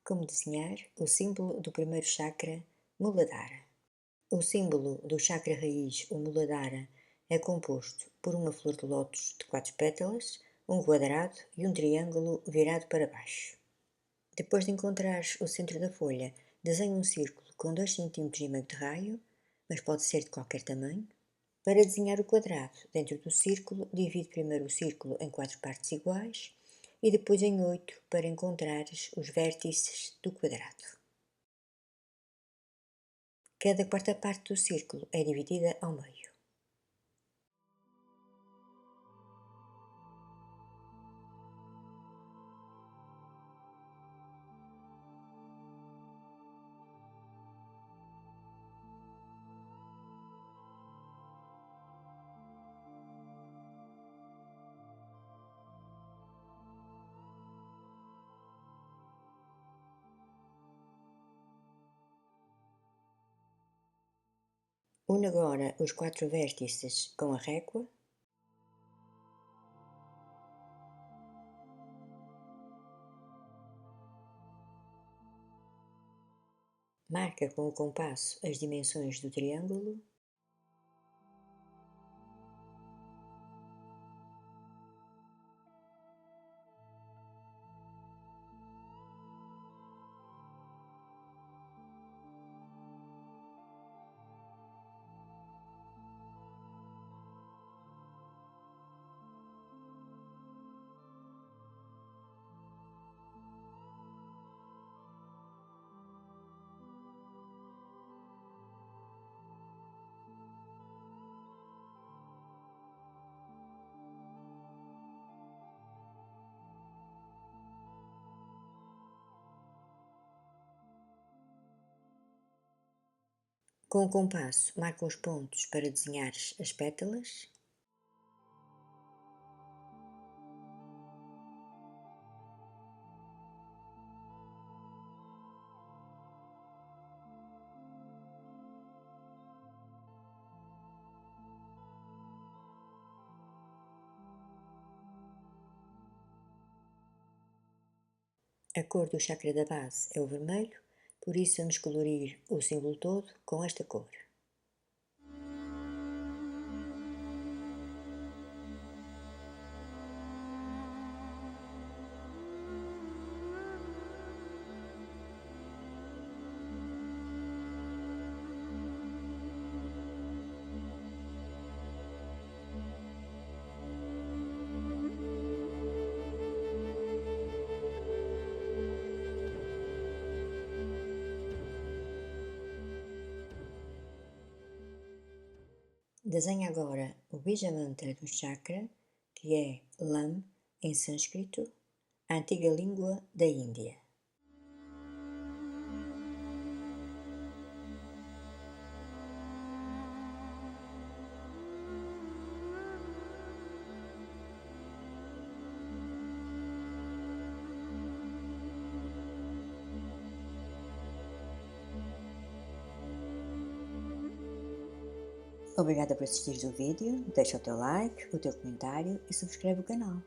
Como desenhar o símbolo do primeiro chakra, Muladhara. O símbolo do chakra raiz, o Muladhara, é composto por uma flor de lótus de 4 pétalas, um quadrado e um triângulo virado para baixo. Depois de encontrares o centro da folha, desenha um círculo com 2 cm e meio de raio, mas pode ser de qualquer tamanho. Para desenhar o quadrado dentro do círculo, divide primeiro o círculo em 4 partes iguais e depois em 8 para encontrares os vértices do quadrado. Cada quarta parte do círculo é dividida ao meio. Une agora os 4 vértices com a régua. Marca com o compasso as dimensões do triângulo. Com o compasso, marca os pontos para desenhares as pétalas. A cor do chakra da base é o vermelho, por isso vamos colorir o símbolo todo com esta cor. Desenha agora o Bija Mantra do chakra, que é Lam em sânscrito, a antiga língua da Índia. Obrigada por assistir o vídeo, deixa o teu like, o teu comentário e subscreve o canal.